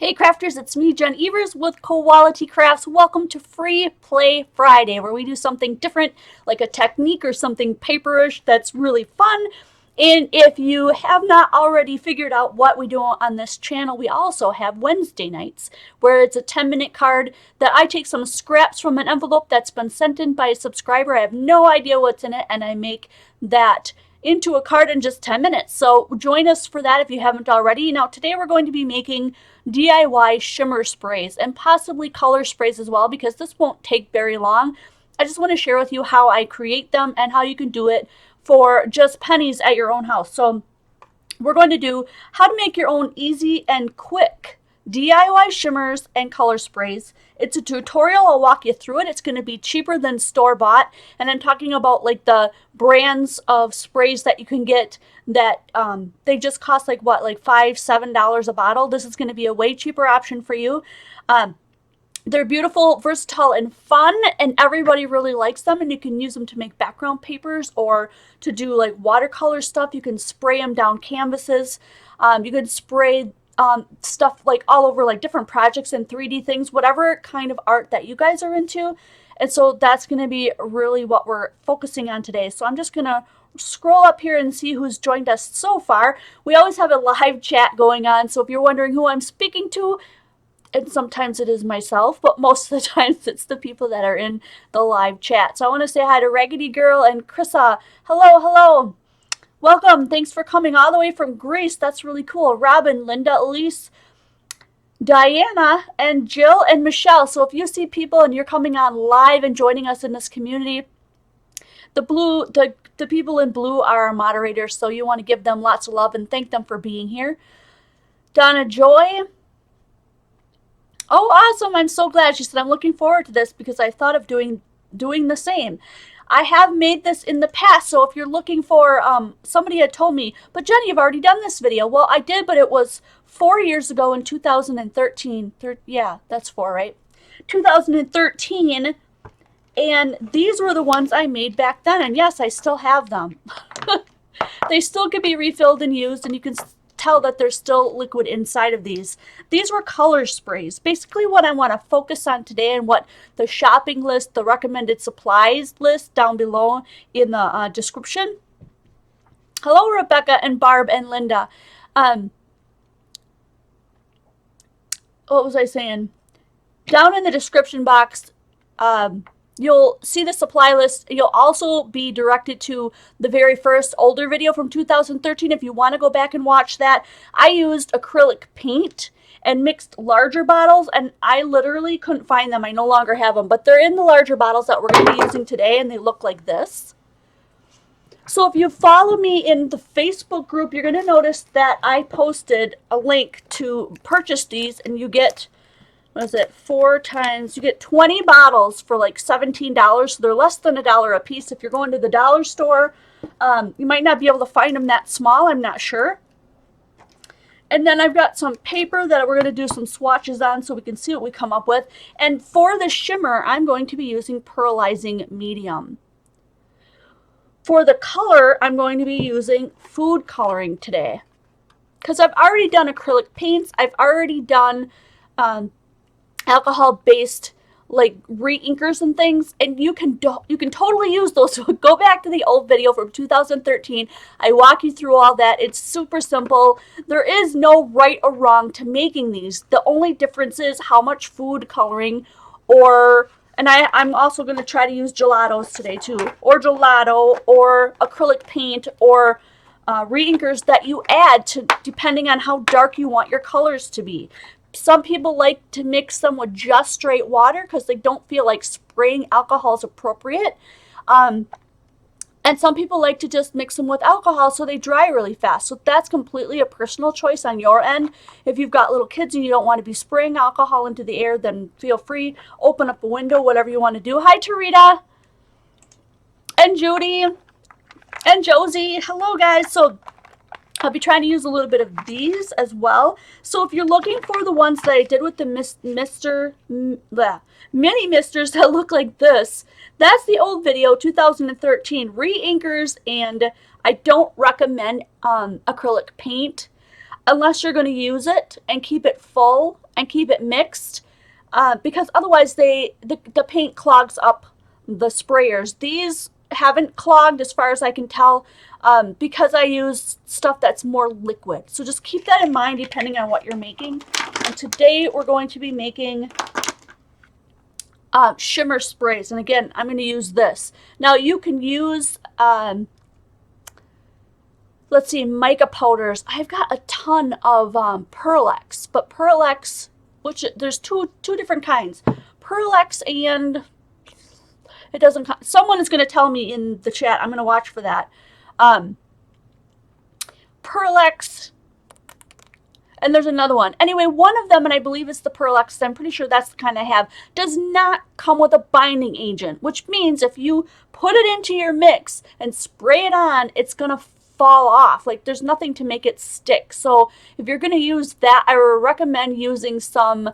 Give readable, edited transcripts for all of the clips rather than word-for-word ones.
Hey crafters, it's me, Jen Evers with Quality Crafts. Welcome to Free Play Friday, where we do something different, like a technique or something paperish that's really fun. And if you have not already figured out what we do on this channel, we also have Wednesday nights, where it's a 10-minute card that I take some scraps from an envelope that's been sent in by a subscriber. I have no idea what's in it, and I make that into a card in just 10 minutes. So join us for that if you haven't already. Now today we're going to be making DIY shimmer sprays and possibly color sprays as well, because this won't take very long. I just want to share with you how I create them and how you can do it for just pennies at your own house. So we're going to do how to make your own easy and quick DIY shimmers and color sprays. It's a tutorial. I'll walk you through it. It's going to be cheaper than store-bought, and I'm talking about like the brands of sprays that you can get that they just cost like what, like $5-7 a bottle. This is going to be a way cheaper option for you. They're beautiful, versatile, and fun, and everybody really likes them, and you can use them to make background papers or to do like watercolor stuff. You can spray them down canvases. You can spray stuff like all over, like different projects and 3D things, whatever kind of art that you guys are into. And so that's going to be really what we're focusing on today. So I'm just going to scroll up here and see who's joined us so far. We always have a live chat going on, so if you're wondering who I'm speaking to, and sometimes it is myself, but most of the times it's the people that are in the live chat. So I want to say hi to Raggedy Girl and Chrissa. Hello, hello. Welcome. Thanks for coming all the way from Greece. That's really cool. Robin, Linda, Elise, Diana, and Jill, and Michelle. So if you see people and you're coming on live and joining us in this community, the people in blue are our moderators, so you want to give them lots of love and thank them for being here. Donna Joy. Oh, awesome. I'm so glad. She said, I'm looking forward to this because I thought of doing the same. I have made this in the past, so if you're looking for, somebody had told me, but Jenny, you've already done this video. Well, I did, but it was 4 years ago in 2013. Yeah, that's 4, right? 2013, and these were the ones I made back then, and yes, I still have them. They still can be refilled and used, and you can tell that there's still liquid inside of these. These were color sprays. Basically what I want to focus on today, and what the shopping list, the recommended supplies list down below in the description. Hello, Rebecca and Barb and Linda. What was I saying? Down in the description box, you'll see the supply list. You'll also be directed to the very first older video from 2013 if you want to go back and watch that. I used acrylic paint and mixed larger bottles, and I literally couldn't find them. I no longer have them, but they're in the larger bottles that we're going to be using today, and they look like this. So if you follow me in the Facebook group, you're going to notice that I posted a link to purchase these, and you get, what is it, 4 times, you get 20 bottles for like $17, so they're less than $1 a piece. If you're going to the dollar store, you might not be able to find them that small, I'm not sure. And then I've got some paper that we're going to do some swatches on so we can see what we come up with. And for the shimmer, I'm going to be using pearlizing medium. For the color, I'm going to be using food coloring today, because I've already done acrylic paints. I've already done alcohol-based like re-inkers and things, and you can totally use those. So go back to the old video from 2013. I walk you through all that. It's super simple. There is no right or wrong to making these. The only difference is how much food coloring, and I'm also going to try to use gelatos today too, or gelato, or acrylic paint, or re-inkers that you add to, depending on how dark you want your colors to be. Some people like to mix them with just straight water because they don't feel like spraying alcohol is appropriate. And some people like to just mix them with alcohol so they dry really fast. So that's completely a personal choice on your end. If you've got little kids and you don't want to be spraying alcohol into the air, then feel free. Open up a window, whatever you want to do. Hi, Tarita and Judy and Josie. Hello, guys. So I'll be trying to use a little bit of these as well. So if you're looking for the ones that I did with the mini misters that look like this, that's the old video, 2013, re-inkers, and I don't recommend acrylic paint. unless you're going to use it, and keep it full and keep it mixed, because otherwise the paint clogs up the sprayers. These haven't clogged as far as I can tell, because I use stuff that's more liquid. So just keep that in mind depending on what you're making. And today we're going to be making shimmer sprays. And again, I'm going to use this. Now you can use, let's see, mica powders. I've got a ton of Pearl-Ex, but Pearl-Ex, which there's two different kinds. Pearl-Ex and it doesn't, someone is going to tell me in the chat. I'm going to watch for that. Pearl-Ex, and there's another one. Anyway, one of them, and I believe it's the Pearl-Ex, I'm pretty sure that's the kind I have, does not come with a binding agent, which means if you put it into your mix and spray it on, it's going to fall off. Like, there's nothing to make it stick. So if you're going to use that, I would recommend using some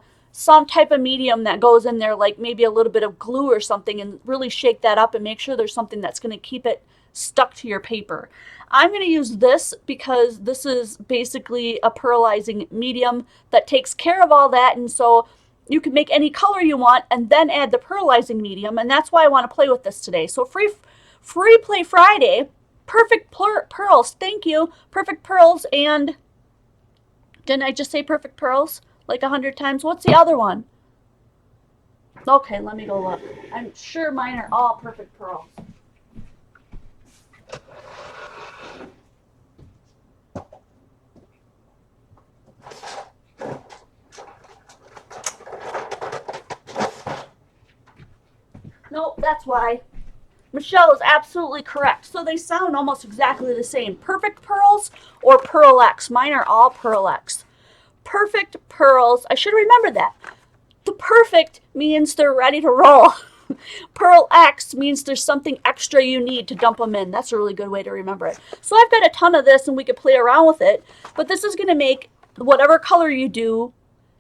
type of medium that goes in there, like maybe a little bit of glue or something, and really shake that up and make sure there's something that's going to keep it stuck to your paper. I'm going to use this because this is basically a pearlizing medium that takes care of all that, and so you can make any color you want and then add the pearlizing medium, and that's why I want to play with this today. So free play Friday, perfect pearls, thank you, perfect pearls, and didn't I just say perfect pearls like 100 times? What's the other one? Okay, let me go look. I'm sure mine are all perfect pearls. Nope, that's why. Michelle is absolutely correct. So they sound almost exactly the same. Perfect pearls or Pearl-Ex. Mine are all Pearl-Ex. Perfect pearls. I should remember that. The perfect means they're ready to roll. Pearl-Ex means there's something extra you need to dump them in. That's a really good way to remember it. So I've got a ton of this and we could play around with it. But this is going to make whatever color you do,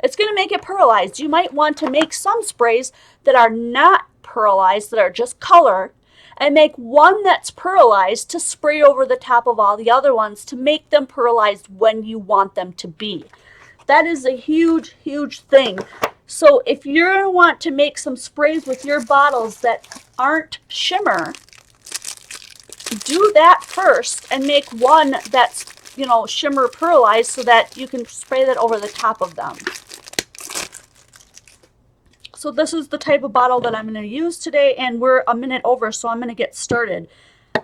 it's going to make it pearlized. You might want to make some sprays that are not pearlized, that are just color, and make one that's pearlized to spray over the top of all the other ones to make them pearlized when you want them to be. That is a huge, huge thing. So if you want to make some sprays with your bottles that aren't shimmer, do that first and make one that's, you know, shimmer pearlized so that you can spray that over the top of them. So this is the type of bottle that I'm going to use today, and we're a minute over, so I'm going to get started.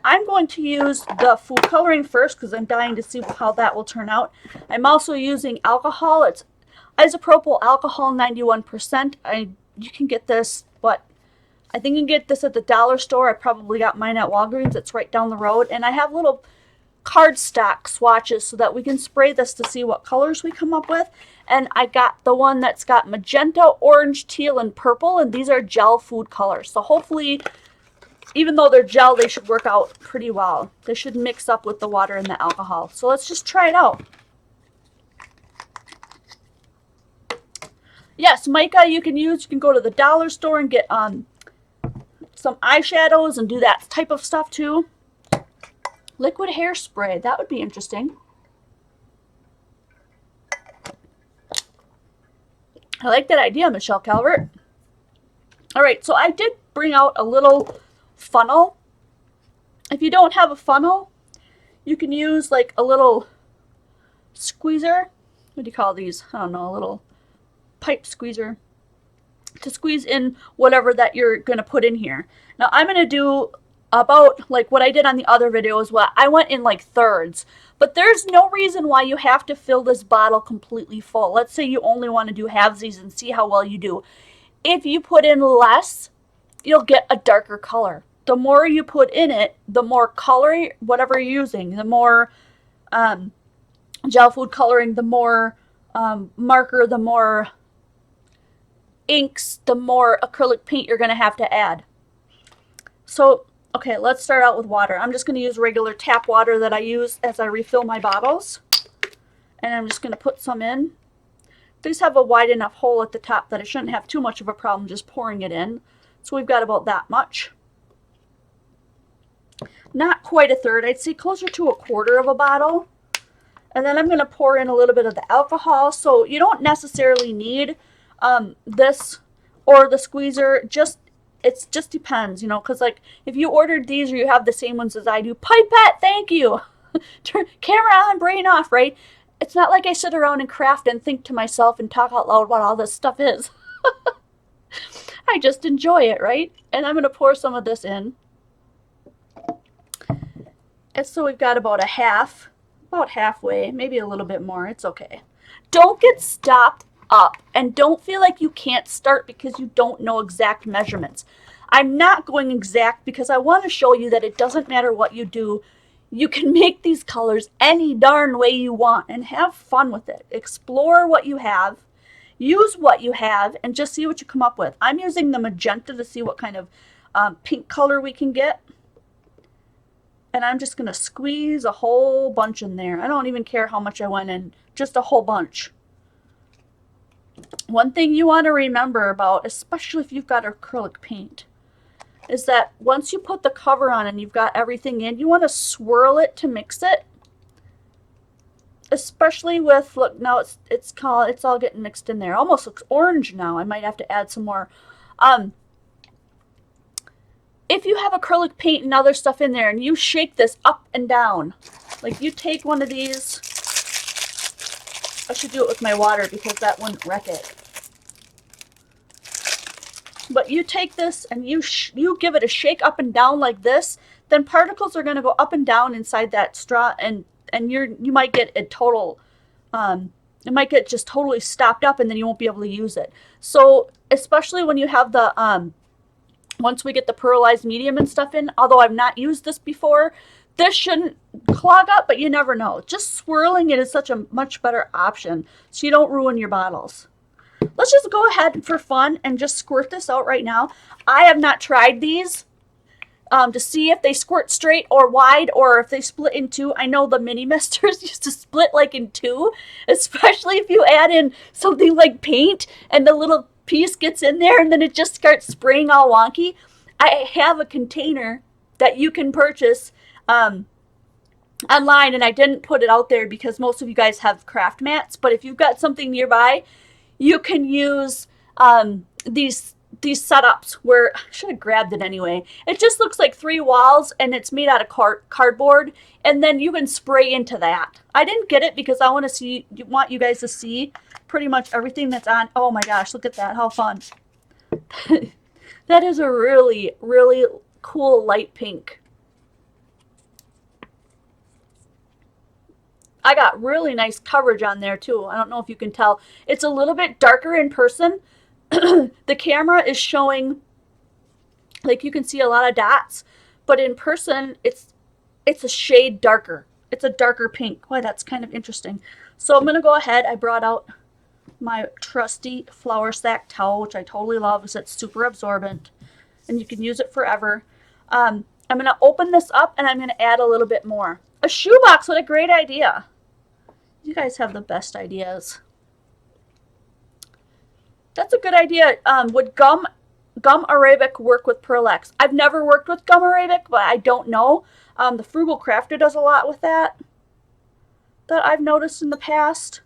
I'm going to use the food coloring first because I'm dying to see how that will turn out. I'm also using alcohol. It's isopropyl alcohol, 91%. You can get this, but I think you can get this at the dollar store. I probably got mine at Walgreens. It's right down the road. And I have little cardstock swatches so that we can spray this to see what colors we come up with. And I got the one that's got magenta, orange, teal, and purple, and these are gel food colors. So hopefully, even though they're gel, they should work out pretty well. They should mix up with the water and the alcohol. So let's just try it out. Yes, mica you can use. You can go to the dollar store and get some eyeshadows and do that type of stuff too. Liquid hairspray, that would be interesting. I like that idea, Michelle Calvert. All right, so I did bring out a little funnel. If you don't have a funnel, you can use like a little squeezer. What do you call these? I don't know, a little pipe squeezer to squeeze in whatever that you're going to put in here. Now I'm going to do about like what I did on the other video as well. I went in like thirds, but there's no reason why you have to fill this bottle completely full. Let's say you only want to do halvesies and see how well you do. If you put in less, you'll get a darker color. The more you put in it, the more color, whatever you're using, the more gel food coloring, the more marker, the more inks, the more acrylic paint you're going to have to add. So, okay, let's start out with water. I'm just going to use regular tap water that I use as I refill my bottles. And I'm just going to put some in. These have a wide enough hole at the top that I shouldn't have too much of a problem just pouring it in. So we've got about that much. Not quite a third. I'd say closer to a quarter of a bottle. And then I'm going to pour in a little bit of the alcohol. So you don't necessarily need this or the squeezer. It just depends, you know, because like if you ordered these or you have the same ones as I do, pipette, thank you. Turn camera on, brain off, right? It's not like I sit around and craft and think to myself and talk out loud what all this stuff is. I just enjoy it, right? And I'm going to pour some of this in. And so we've got about about halfway, maybe a little bit more. It's okay. Don't get stopped up and don't feel like you can't start because you don't know exact measurements. I'm not going exact because I want to show you that it doesn't matter what you do. You can make these colors any darn way you want and have fun with it. Explore what you have, use what you have, and just see what you come up with. I'm using the magenta to see what kind of pink color we can get. And I'm just going to squeeze a whole bunch in there. I don't even care how much I went in, just a whole bunch. One thing you want to remember about, especially if you've got acrylic paint, is that once you put the cover on and you've got everything in, you want to swirl it to mix it. Especially with, look, now it's all getting mixed in there. It almost looks orange now. I might have to add some more. If you have acrylic paint and other stuff in there and you shake this up and down, like you take one of these, I should do it with my water because that wouldn't wreck it. But you take this and you give it a shake up and down like this, then particles are going to go up and down inside that straw, and you might get a total, it might get just totally stopped up, and then you won't be able to use it. So especially when you have the once we get the pearlized medium and stuff in, although I've not used this before, this shouldn't clog up, but you never know. Just swirling it is such a much better option so you don't ruin your bottles. Let's just go ahead for fun and just squirt this out right now. I have not tried these to see if they squirt straight or wide or if they split in two. I know the mini misters used to split like in two, especially if you add in something like paint and the little piece gets in there and then it just starts spraying all wonky. I have a container that you can purchase online, and I didn't put it out there because most of you guys have craft mats, but if you've got something nearby, you can use these setups where, I should have grabbed it anyway. It just looks like 3 walls and it's made out of cardboard, and then you can spray into that. I didn't get it because I want you guys to see pretty much everything that's on. Oh my gosh, look at that. How fun. That is a really, really cool light pink. I got really nice coverage on there too. I don't know if you can tell. It's a little bit darker in person. The camera is showing, like, you can see a lot of dots, but in person it's a shade darker. It's a darker pink. Boy, that's kind of interesting. So I'm going to go ahead. I brought out my trusty flour sack towel, which I totally love because it's super absorbent and you can use it forever. I'm going to open this up and I'm going to add a little bit more. A shoebox, what a great idea. You guys have the best ideas. That's a good idea. Would gum arabic work with Pearl X? I've never worked with gum arabic, but I don't know. The Frugal Crafter does a lot with that I've noticed in the past.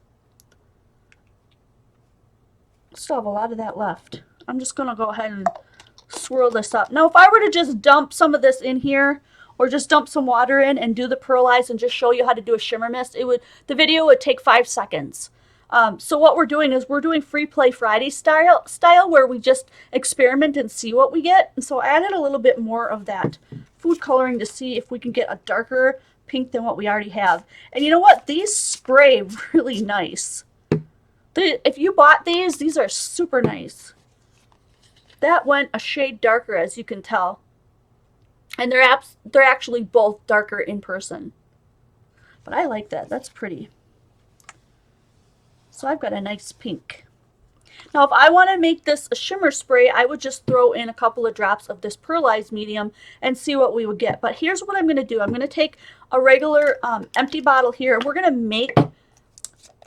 Still have a lot of that left. I'm just going to go ahead and swirl this up. Now, if I were to just dump some of this in here, or just dump some water in and do the pearlize and just show you how to do a shimmer mist, the video would take 5 seconds. So what we're doing is we're doing Free Play Friday style where we just experiment and see what we get. And so I added a little bit more of that food coloring to see if we can get a darker pink than what we already have. And you know what? These spray really nice. If you bought these are super nice. That went a shade darker, as you can tell. And they're actually both darker in person. But I like that. That's pretty. So I've got a nice pink. Now, if I want to make this a shimmer spray, I would just throw in a couple of drops of this pearlized medium and see what we would get. But here's what I'm going to do. I'm going to take a regular empty bottle here. We're going to make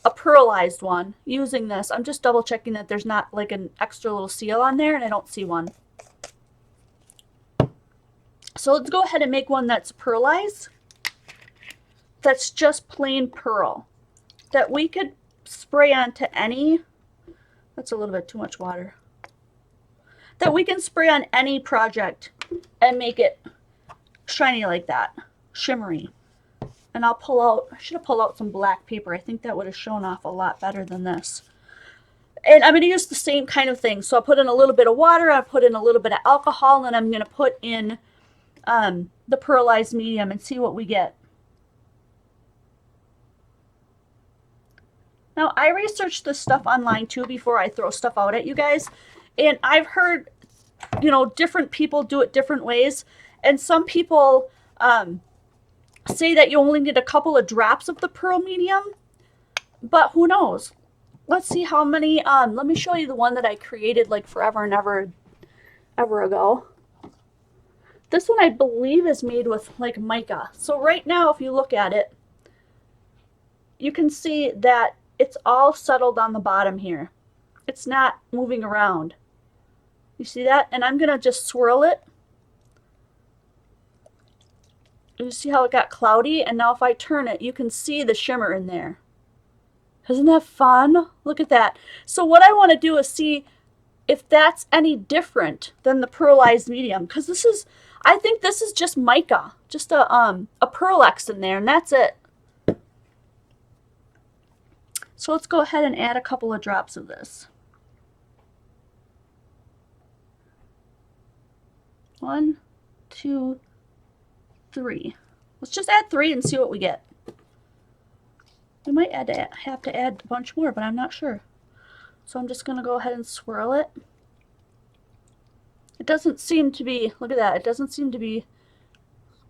a pearlized one using this. I'm just double checking that there's not like an extra little seal on there, and I don't see one. So let's go ahead and make one that's pearlized. that's just plain pearl that we could spray onto any, that's a little bit too much water, that we can spray on any project and make it shiny like that, shimmery. And I'll pull out, I should have pulled out some black paper. I think that would have shown off a lot better than this. And I'm going to use the same kind of thing. So I'll put in a little bit of water, I'll put in a little bit of alcohol, and I'm going to put in the pearlized medium and see what we get. Now, I researched this stuff online too before I throw stuff out at you guys. And I've heard, you know, different people do it different ways. And some people say that you only need a couple of drops of the pearl medium. But who knows? Let's see how many. Let me show you the one that I created like forever and ever ago. This one I believe is made with like mica. So right now, if you look at it, you can see that it's all settled on the bottom here. It's not moving around. You see that? And I'm going to just swirl it. You see how it got cloudy? And now if I turn it, you can see the shimmer in there. Isn't that fun? Look at that. So what I want to do is see if that's any different than the pearlized medium. Because this is, I think this is just mica. Just a Pearl-Ex in there, and that's it. So let's go ahead and add a couple of drops of this. 1, 2, 3. Let's just add 3 and see what we get. We might have to add a bunch more, but I'm not sure. So I'm just going to go ahead and swirl it. It doesn't seem to be, look at that, it doesn't seem to be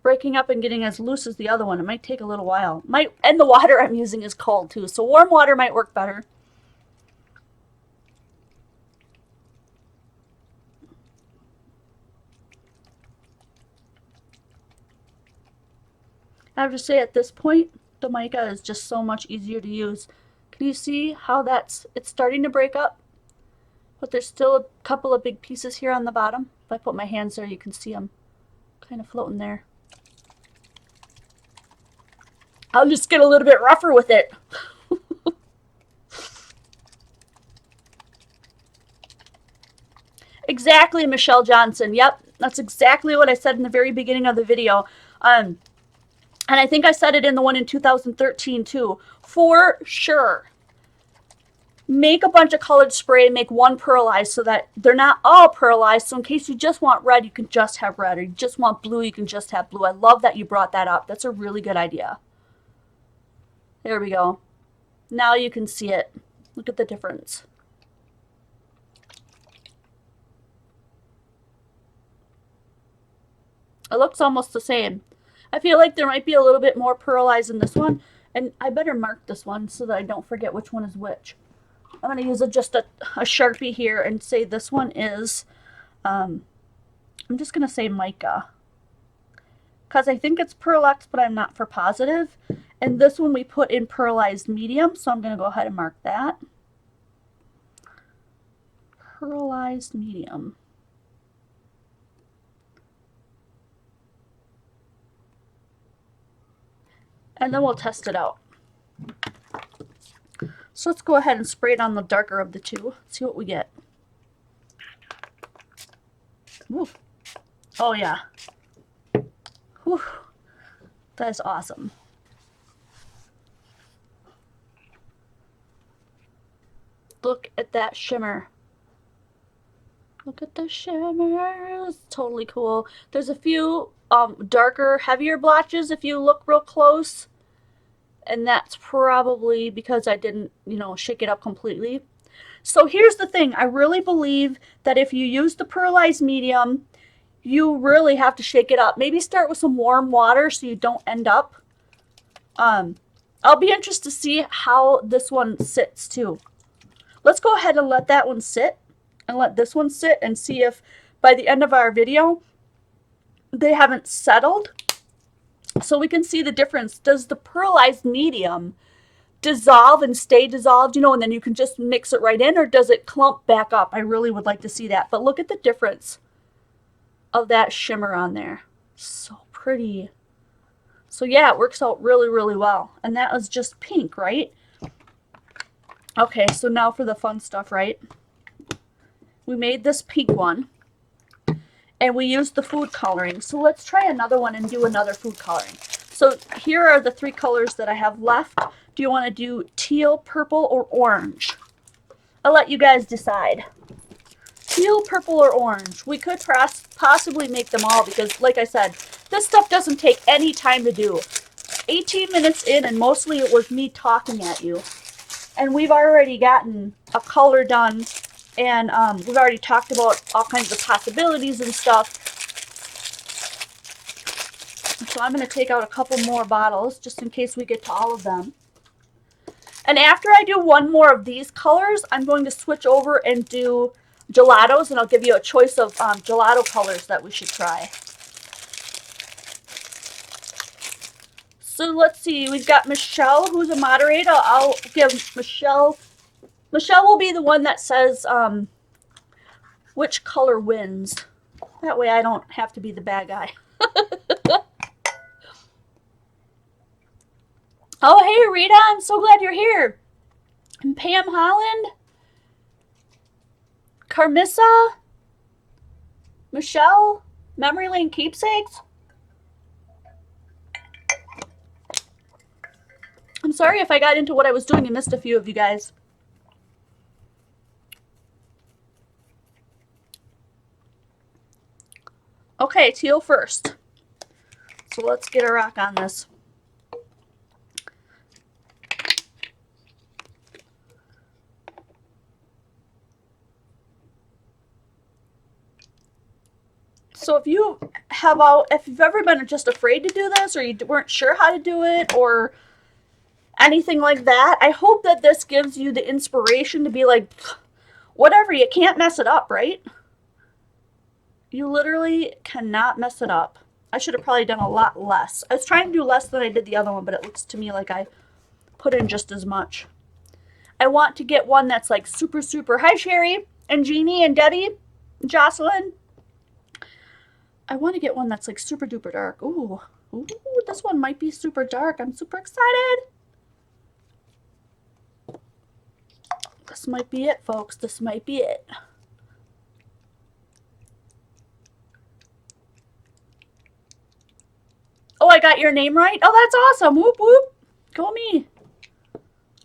breaking up and getting as loose as the other one. It might take a little while. And the water I'm using is cold too, so warm water might work better. I have to say at this point, the mica is just so much easier to use. Can you see how it's starting to break up? But there's still a couple of big pieces here on the bottom. If I put my hands there, you can see them kind of floating there. I'll just get a little bit rougher with it. Exactly, Michelle Johnson. Yep, that's exactly what I said in the very beginning of the video. And I think I said it in the one in 2013 too. For sure. Make a bunch of colored spray, make one pearlized so that they're not all pearlized. So in case you just want red, you can just have red. Or you just want blue, you can just have blue. I love that you brought that up. That's a really good idea. There we go. Now you can see it. Look at the difference. It looks almost the same. I feel like there might be a little bit more pearlized in this one. And I better mark this one so that I don't forget which one is which. I'm going to use just a Sharpie here and say this one is, I'm just going to say mica. Because I think it's Pearl-Ex, but I'm not for positive. And this one we put in pearlized medium, so I'm going to go ahead and mark that. Pearlized medium. And then we'll test it out. So let's go ahead and spray it on the darker of the two. See what we get. Ooh. Oh yeah. Whew. That is awesome. Look at that shimmer. Look at the shimmer. It's totally cool. There's a few darker, heavier blotches if you look real close. And that's probably because I didn't, you know, shake it up completely. So here's the thing. I really believe that if you use the pearlized medium, you really have to shake it up. Maybe start with some warm water so you don't end up. I'll be interested to see how this one sits too. Let's go ahead and let that one sit and let this one sit and see if by the end of our video they haven't settled. So we can see the difference. Does the pearlized medium dissolve and stay dissolved, you know, and then you can just mix it right in, or does it clump back up? I really would like to see that. But look at the difference of that shimmer on there. So pretty. So yeah, it works out really, really well. And that was just pink, right? Okay, so now for the fun stuff, right? We made this pink one. And we used the food coloring. So let's try another one and do another food coloring. So here are the 3 colors that I have left. Do you want to do teal, purple, or orange? I'll let you guys decide. Teal, purple, or orange. We could possibly make them all because, like I said, this stuff doesn't take any time to do. 18 minutes in, and mostly it was me talking at you. And we've already gotten a color done, and we've already talked about all kinds of possibilities and stuff. So I'm going to take out a couple more bottles just in case we get to all of them. And after I do one more of these colors, I'm going to switch over and do gelatos, and I'll give you a choice of gelato colors that we should try. So let's see, we've got Michelle, who's a moderator. I'll give Michelle will be the one that says which color wins. That way I don't have to be the bad guy. Oh, hey, Rita, I'm so glad you're here. And Pam Holland, Carmissa, Michelle, Memory Lane Keepsakes. I'm sorry if I got into what I was doing and missed a few of you guys. Okay, teal first. So let's get a rock on this. So if you've ever been just afraid to do this, or you weren't sure how to do it, or anything like that, I hope that this gives you the inspiration to be like, whatever, you can't mess it up, right? You literally cannot mess it up. I should have probably done a lot less. I was trying to do less than I did the other one, but it looks to me like I put in just as much. I want to get one that's like super, super. Hi, Sherry and Jeannie and Debbie, and Jocelyn. I want to get one that's like super duper dark. Ooh, this one might be super dark. I'm super excited. This might be it, folks. This might be it. Oh, I got your name right? Oh, that's awesome. Whoop, whoop. Go me.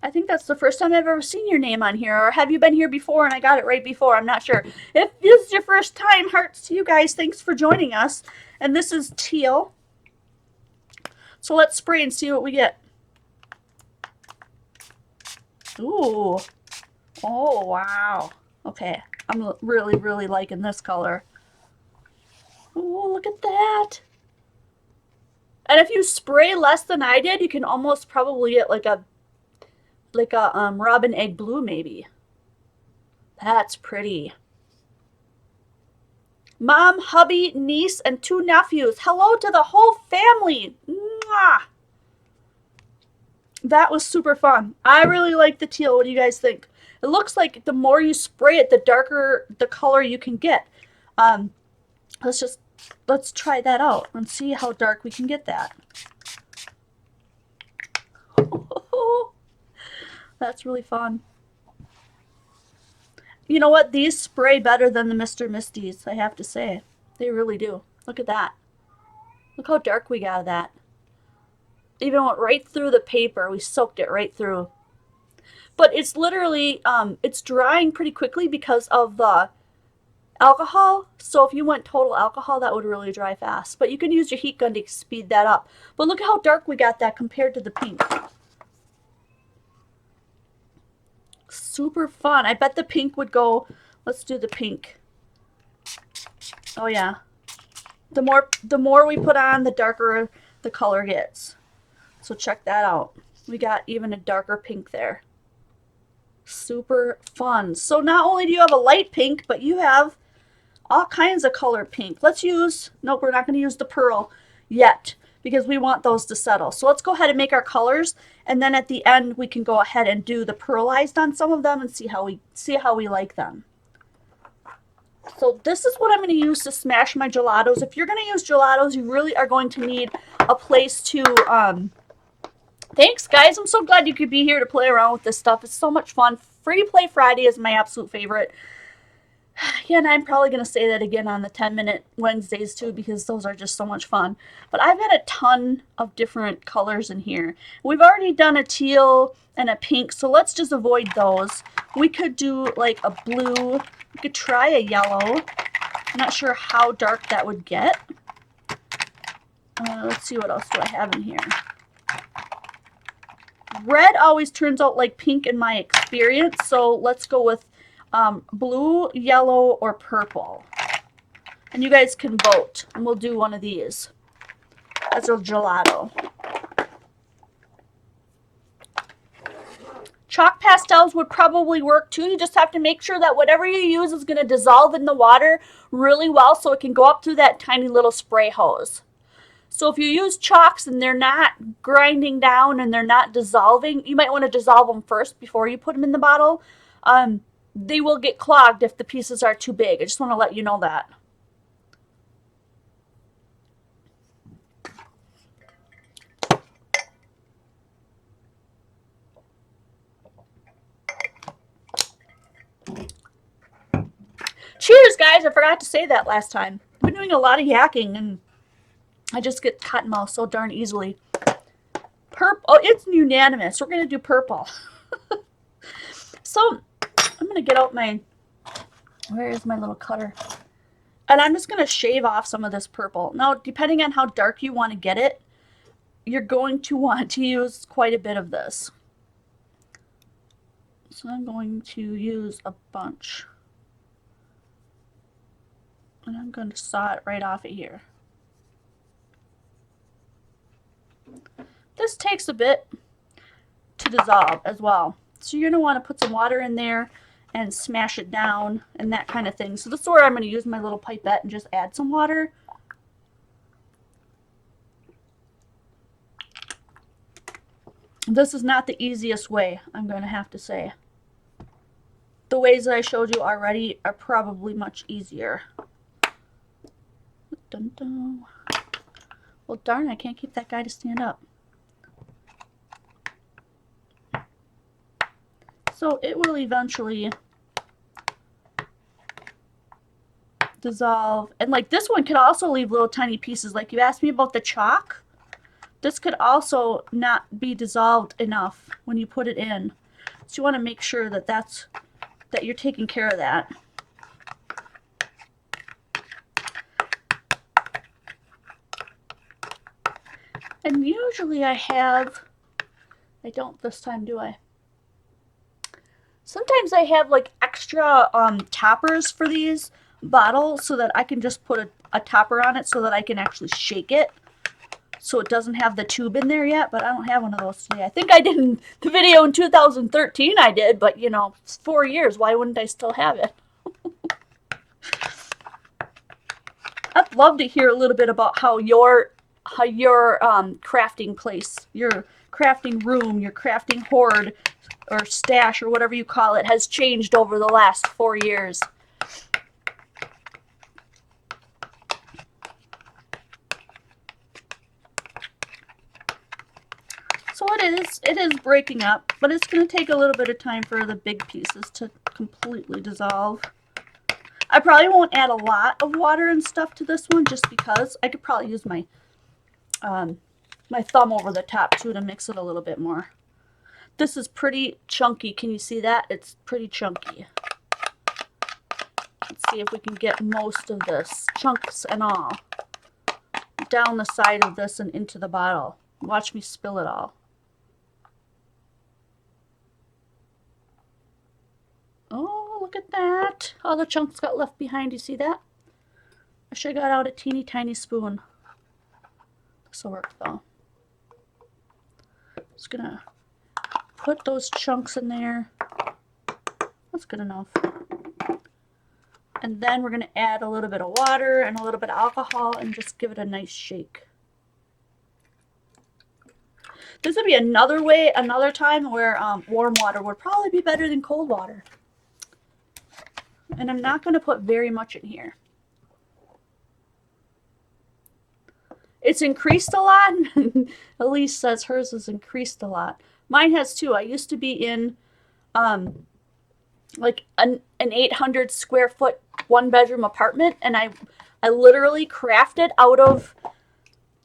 I think that's the first time I've ever seen your name on here. Or have you been here before and I got it right before? I'm not sure. If this is your first time, hearts to you guys. Thanks for joining us. And this is teal. So let's spray and see what we get. Ooh. Oh, wow. Okay. I'm really, really liking this color. Oh, look at that. And if you spray less than I did, you can almost probably get like a robin egg blue maybe. That's pretty. Mom, hubby, niece, and 2 nephews. Hello to the whole family. Mwah! That was super fun. I really like the teal. What do you guys think? It looks like the more you spray it, the darker the color you can get. Let's try that out and see how dark we can get that. That's really fun. You know what? These spray better than the Mr. Misties, I have to say. They really do. Look at that. Look how dark we got that. Even went right through the paper. We soaked it right through. But it's literally, it's drying pretty quickly because of the alcohol. So if you went total alcohol, that would really dry fast. But you can use your heat gun to speed that up. But look at how dark we got that compared to the pink. Super fun. I bet the pink would go. Let's do the pink. Oh yeah. The more we put on, the darker the color gets. So check that out. We got even a darker pink there. Super fun. So not only do you have a light pink, but you have all kinds of color pink. Let's use, nope, we're not going to use the pearl yet because we want those to settle. So let's go ahead and make our colors, and then at the end we can go ahead and do the pearlized on some of them and see how we like them. So this is what I'm going to use to smash my gelatos. If you're going to use gelatos, you really are going to need a place to, thanks guys. I'm so glad you could be here to play around with this stuff. It's so much fun. Free Play Friday is my absolute favorite. Yeah, and I'm probably going to say that again on the 10-minute Wednesdays too, because those are just so much fun. But I've got a ton of different colors in here. We've already done a teal and a pink, so let's just avoid those. We could do like a blue. We could try a yellow. I'm not sure how dark that would get. Let's see, what else do I have in here? Red always turns out like pink in my experience, so let's go with blue, yellow, or purple. And you guys can vote, and we'll do one of these as a gelato. Chalk pastels would probably work too. You just have to make sure that whatever you use is going to dissolve in the water really well so it can go up through that tiny little spray hose. So if you use chalks and they're not grinding down and they're not dissolving, you might want to dissolve them first before you put them in the bottle. They will get clogged if the pieces are too big. I just want to let you know that. Cheers, guys! I forgot to say that last time. I've been doing a lot of yakking and I just get cotton mouth so darn easily. Purple. Oh, it's unanimous. We're going to do purple. So, I'm going to get out my... Where is my little cutter? And I'm just going to shave off some of this purple. Now, depending on how dark you want to get it, you're going to want to use quite a bit of this. So I'm going to use a bunch. And I'm going to saw it right off of here. This takes a bit to dissolve as well. So you're going to want to put some water in there and smash it down and that kind of thing. So this is where I'm going to use my little pipette and just add some water. This is not the easiest way, I'm going to have to say. The ways that I showed you already are probably much easier. Dun dun. Well, darn, I can't keep that guy to stand up. So it will eventually dissolve. And like this one could also leave little tiny pieces. Like you asked me about the chalk. This could also not be dissolved enough when you put it in. So you want to make sure that that you're taking care of that. And usually I don't this time, do I? Sometimes I have like extra toppers for these bottles so that I can just put a topper on it so that I can actually shake it. So it doesn't have the tube in there yet, but I don't have one of those today. I think I did in the video in 2013 I did, but you know, it's 4 years. Why wouldn't I still have it? I'd love to hear a little bit about how your crafting place, your crafting room, your crafting hoard or stash or whatever you call it has changed over the last 4 years. So it is breaking up, but it's going to take a little bit of time for the big pieces to completely dissolve. I probably won't add a lot of water and stuff to this one just because I could probably use my my thumb over the top too to mix it a little bit more. This is pretty chunky. Can you see that? It's pretty chunky. Let's see if we can get most of this, chunks and all, down the side of this and into the bottle. Watch me spill it all. Oh, look at that. All the chunks got left behind. You see that? I should have got out a teeny tiny spoon. This will work though. Just gonna put those chunks in there. That's good enough. And then we're gonna add a little bit of water and a little bit of alcohol and just give it a nice shake. This would be another time where warm water would probably be better than cold water. And I'm not going to put very much in here. It's increased a lot. Elise says hers has increased a lot. Mine has too. I used to be in like an 800 square foot one bedroom apartment, and I literally crafted out of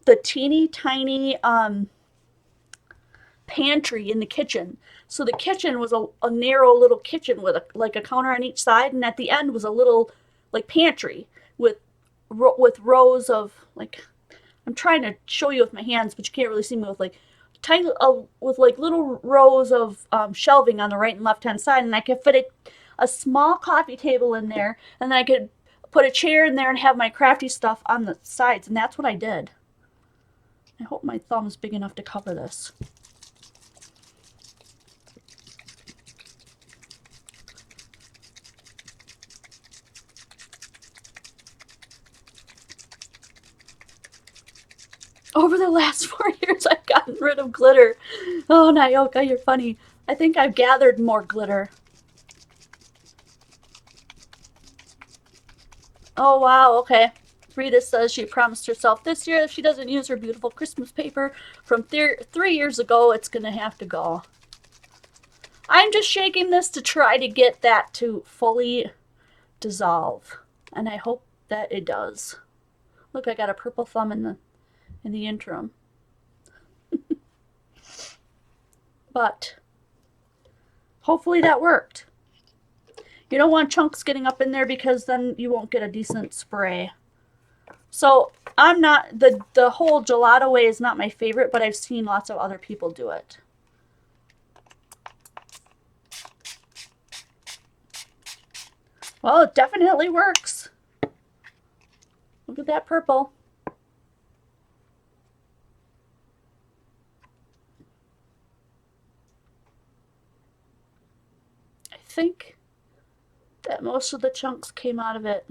the teeny tiny pantry in the kitchen. So the kitchen was a narrow little kitchen with like a counter on each side, and at the end was a little like pantry with rows of like, I'm trying to show you with my hands, but you can't really see me, with like tiny with like little rows of shelving on the right and left hand side, and I could fit a small coffee table in there, and then I could put a chair in there and have my crafty stuff on the sides, and that's what I did. I hope my thumb's big enough to cover this. Over the last 4 years, I've gotten rid of glitter. Oh, Nyoka, you're funny. I think I've gathered more glitter. Oh, wow, okay. Rita says she promised herself this year if she doesn't use her beautiful Christmas paper from 3 years ago, it's going to have to go. I'm just shaking this to try to get that to fully dissolve. And I hope that it does. Look, I got a purple thumb in the interim. But hopefully that worked. You don't want chunks getting up in there because then you won't get a decent spray. So I'm not, the whole gelato way is not my favorite, but I've seen lots of other people do it. Well, it definitely works. Look at that purple. I think that most of the chunks came out of it.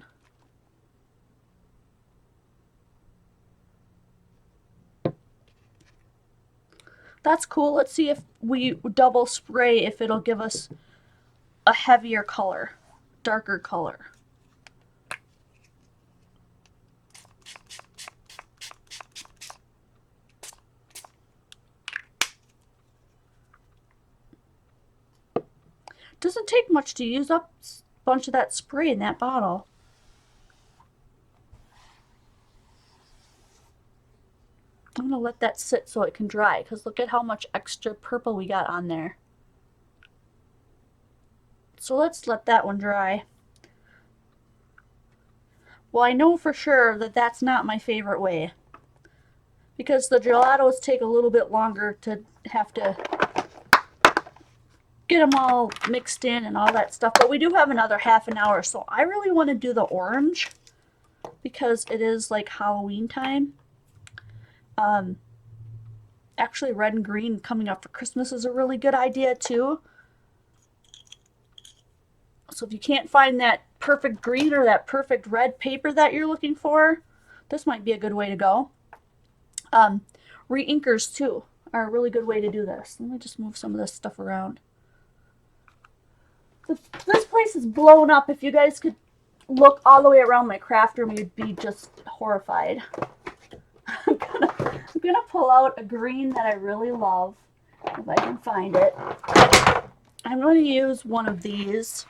That's cool. Let's see if we double spray, if it'll give us a heavier color, darker color. Doesn't take much to use up a bunch of that spray in that bottle. I'm gonna let that sit so it can dry, because look at how much extra purple we got on there. So let's let that one dry. Well, I know for sure that that's not my favorite way, because the gelatos take a little bit longer to have to get them all mixed in and all that stuff. But we do have another half an hour, so I really want to do the orange because it is like Halloween time. Actually, red and green coming up for Christmas is a really good idea too. So if you can't find that perfect green or that perfect red paper that you're looking for, this might be a good way to go. Re-inkers too are a really good way to do this. Let me just move some of this stuff around. This place is blown up. If you guys could look all the way around my craft room, you'd be just horrified. I'm gonna pull out a green that I really love, if I can find it. I'm going to use one of these.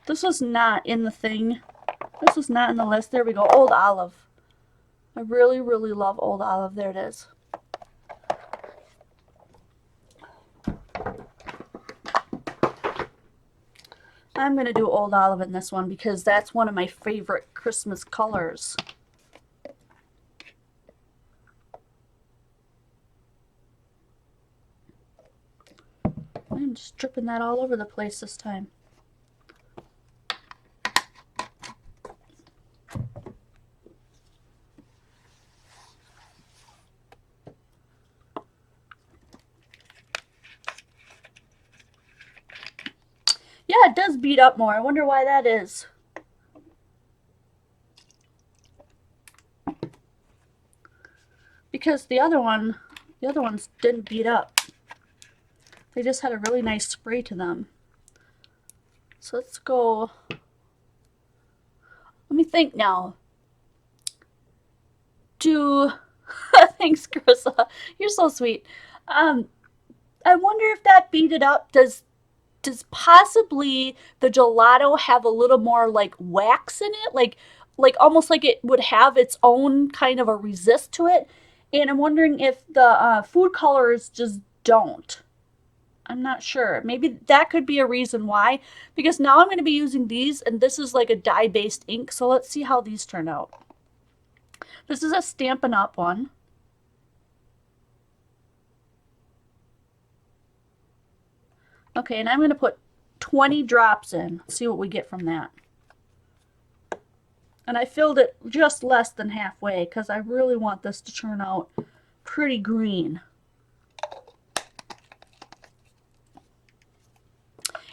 This was not in the thing. This was not in the list. There we go. Old Olive. I really, really love Old Olive. There it is. I'm going to do Old Olive in this one because that's one of my favorite Christmas colors. I'm just dripping that all over the place this time. Yeah, it does beat up more. I wonder why that is. Because the other ones didn't beat up. They just had a really nice spray to them. So let's go me think now. Do thanks, Carissa. You're so sweet. Um, I wonder if that beat it up. Does possibly the gelato have a little more like wax in it, like almost like it would have its own kind of a resist to it? And I'm wondering if the food colors just don't. I'm not sure. Maybe that could be a reason why. Because now I'm going to be using these, and this is like a dye-based ink. So let's see how these turn out. This is a Stampin' Up! One. Okay, and I'm going to put 20 drops in. See what we get from that. And I filled it just less than halfway because I really want this to turn out pretty green.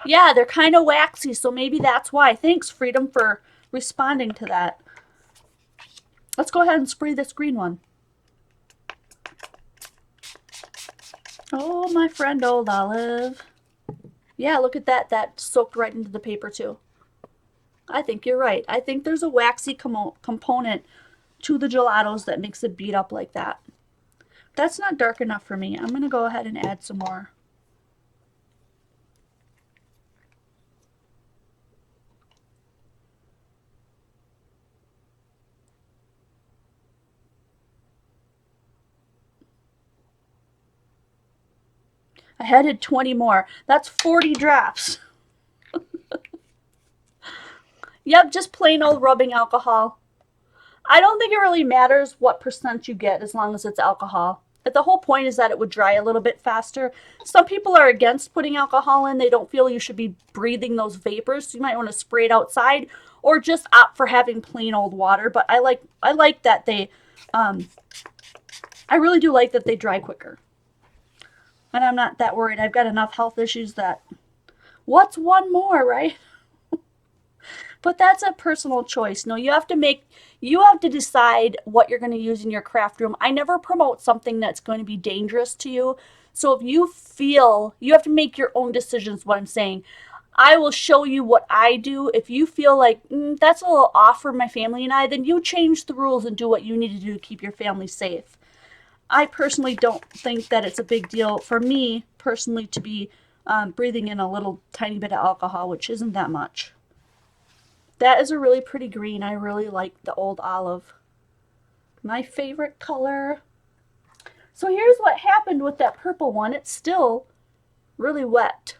Yeah, they're kind of waxy, so maybe that's why. Thanks, Freedom, for responding to that. Let's go ahead and spray this green one. Oh, my friend Old Olive. Yeah, look at that. That soaked right into the paper, too. I think you're right. I think there's a waxy component to the gelatos that makes it beat up like that. That's not dark enough for me. I'm going to go ahead and add some more. I added 20 more. That's 40 drops. Yep, just plain old rubbing alcohol. I don't think it really matters what percent you get as long as it's alcohol. But the whole point is that it would dry a little bit faster. Some people are against putting alcohol in. They don't feel you should be breathing those vapors. So you might want to spray it outside or just opt for having plain old water. But I like that they, I really do like that they dry quicker. And I'm not that worried. I've got enough health issues that, what's one more, right? But that's a personal choice. No, you have to decide what you're going to use in your craft room. I never promote something that's going to be dangerous to you. So if you feel, you have to make your own decisions, what I'm saying. I will show you what I do. If you feel like that's a little off for my family and I, then you change the rules and do what you need to do to keep your family safe. I personally don't think that it's a big deal for me personally to be breathing in a little tiny bit of alcohol, which isn't that much. That is a really pretty green. I really like the Old Olive. My favorite color. So here's what happened with that purple one. It's still really wet.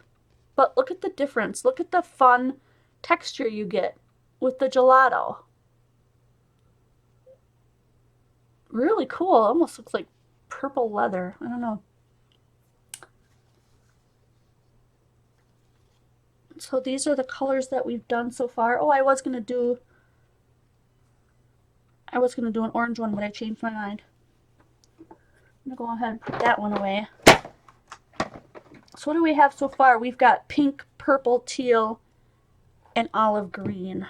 But look at the difference. Look at the fun texture you get with the gelato. Really cool. Almost looks like purple leather. I don't know. So these are the colors that we've done so far. Oh, I was gonna do an orange one, but I changed my mind. I'm gonna go ahead and put that one away. So what do we have so far? We've got pink, purple, teal, and olive green.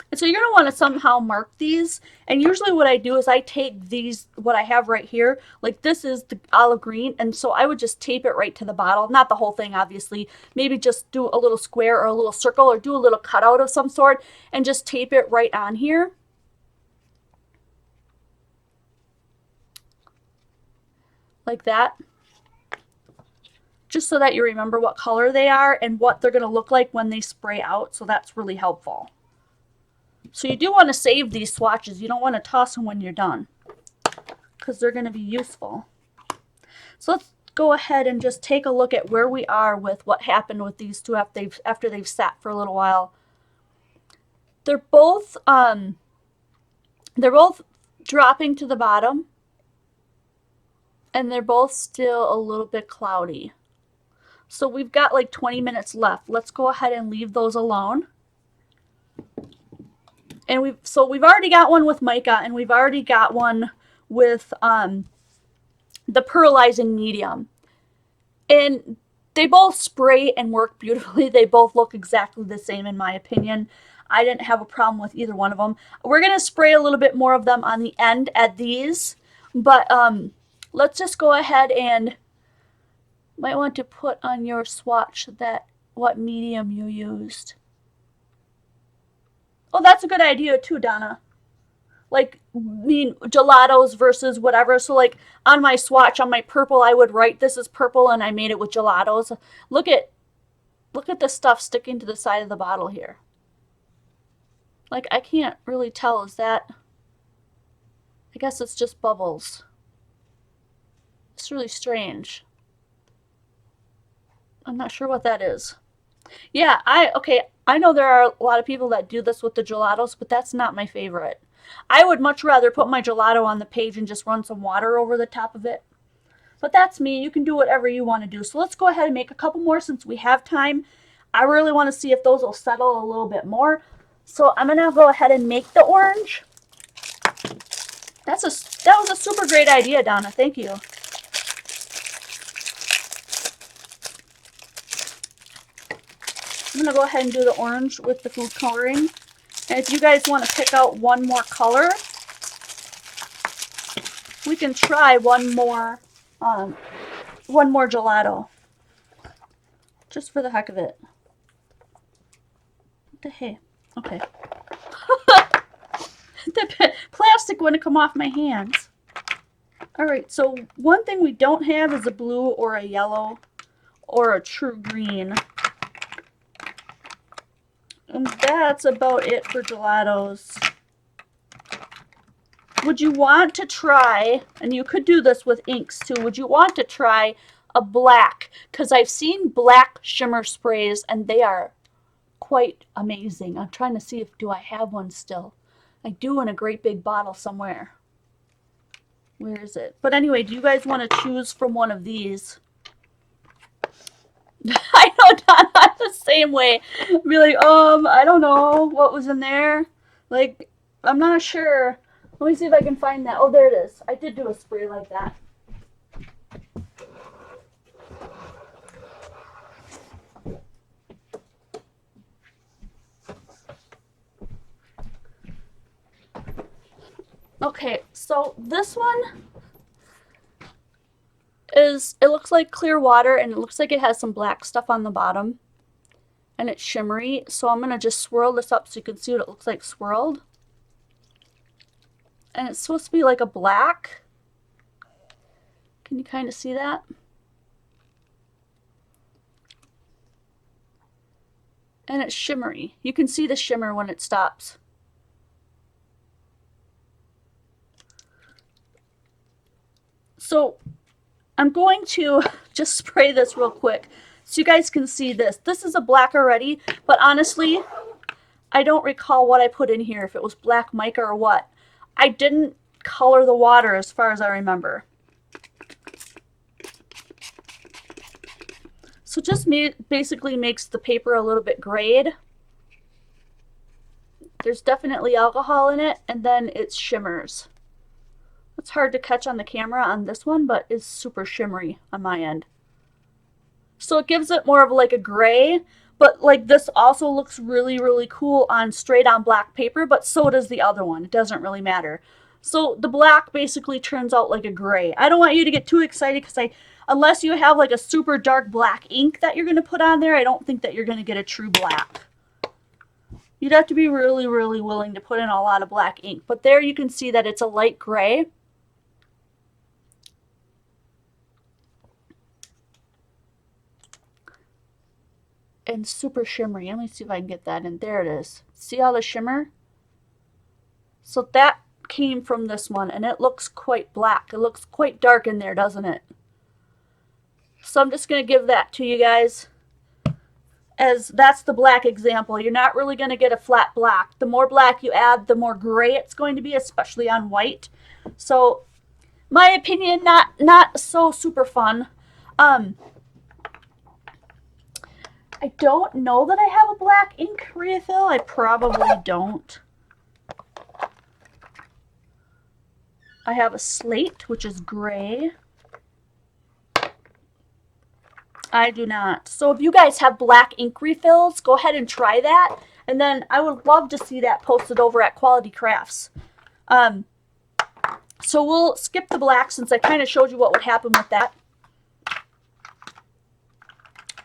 And so you're going to want to somehow mark these. And usually what I do is I take these, what I have right here, like this is the olive green. And so I would just tape it right to the bottle. Not the whole thing, obviously. Maybe just do a little square or a little circle or do a little cutout of some sort and just tape it right on here. Like that. Just so that you remember what color they are and what they're going to look like when they spray out. So that's really helpful. So you do want to save these swatches. You don't want to toss them when you're done because they're going to be useful. So let's go ahead and just take a look at where we are with what happened with these two after they've sat for a little while. They're both dropping to the bottom, and they're both still a little bit cloudy. So we've got like 20 minutes left. Let's go ahead and leave those alone. And we've already got one with mica, and we've already got one with the pearlizing medium. And they both spray and work beautifully. They both look exactly the same in my opinion. I didn't have a problem with either one of them. We're going to spray a little bit more of them on the end at these. But let's just go ahead and might want to put on your swatch what medium you used. Oh, that's a good idea too, Donna. Like, gelatos versus whatever. So like on my swatch, on my purple, I would write this is purple and I made it with gelatos. Look at the stuff sticking to the side of the bottle here. Like, I can't really tell. Is that, I guess it's just bubbles. It's really strange. I'm not sure what that is. Yeah, okay, I know there are a lot of people that do this with the gelatos, but that's not my favorite. I would much rather put my gelato on the page and just run some water over the top of it. But that's me. You can do whatever you want to do. So let's go ahead and make a couple more since we have time. I really want to see if those will settle a little bit more. So I'm going to go ahead and make the orange. That was a super great idea, Donna. Thank you. I'm going to go ahead and do the orange with the food coloring. And if you guys want to pick out one more color, we can try one more gelato. Just for the heck of it. What the hey? Okay. The plastic wouldn't come off my hands. Alright, so one thing we don't have is a blue or a yellow or a true green. And that's about it for gelatos. Would you want to try, and you could do this with inks too, would you want to try a black? Because I've seen black shimmer sprays and they are quite amazing. I'm trying to see if do I have one still. I do in a great big bottle somewhere. Where is it? But anyway, do you guys want to choose from one of these? I know, Donna, I'm the same way. Be like, I don't know what was in there. Like, I'm not sure. Let me see if I can find that. Oh, there it is. I did do a spray like that. Okay, so this one it looks like clear water and it looks like it has some black stuff on the bottom. And it's shimmery, so I'm going to just swirl this up so you can see what it looks like swirled. And it's supposed to be like a black. Can you kind of see that? And it's shimmery. You can see the shimmer when it stops. So I'm going to just spray this real quick so you guys can see this. This is a black already, but honestly, I don't recall what I put in here, if it was black mica or what. I didn't color the water as far as I remember. So just basically makes the paper a little bit grayed. There's definitely alcohol in it, and then it shimmers. It's hard to catch on the camera on this one, but it's super shimmery on my end. So it gives it more of like a gray, but like this also looks really, really cool on straight on black paper, but so does the other one. It doesn't really matter. So the black basically turns out like a gray. I don't want you to get too excited because unless you have like a super dark black ink that you're going to put on there, I don't think that you're going to get a true black. You'd have to be really, really willing to put in a lot of black ink. But there you can see that it's a light gray. And super shimmery. Let me see if I can get that in. There it is. See all the shimmer? So that came from this one, and it looks quite black. It looks quite dark in there, doesn't it? So I'm just going to give that to you guys, as that's the black example. You're not really going to get a flat black. The more black you add, the more gray it's going to be, especially on white. So my opinion, not so super fun. I don't know that I have a black ink refill. I probably don't. I have a slate, which is gray. I do not. So if you guys have black ink refills, go ahead and try that. And then I would love to see that posted over at Quality Crafts. So we'll skip the black since I kind of showed you what would happen with that.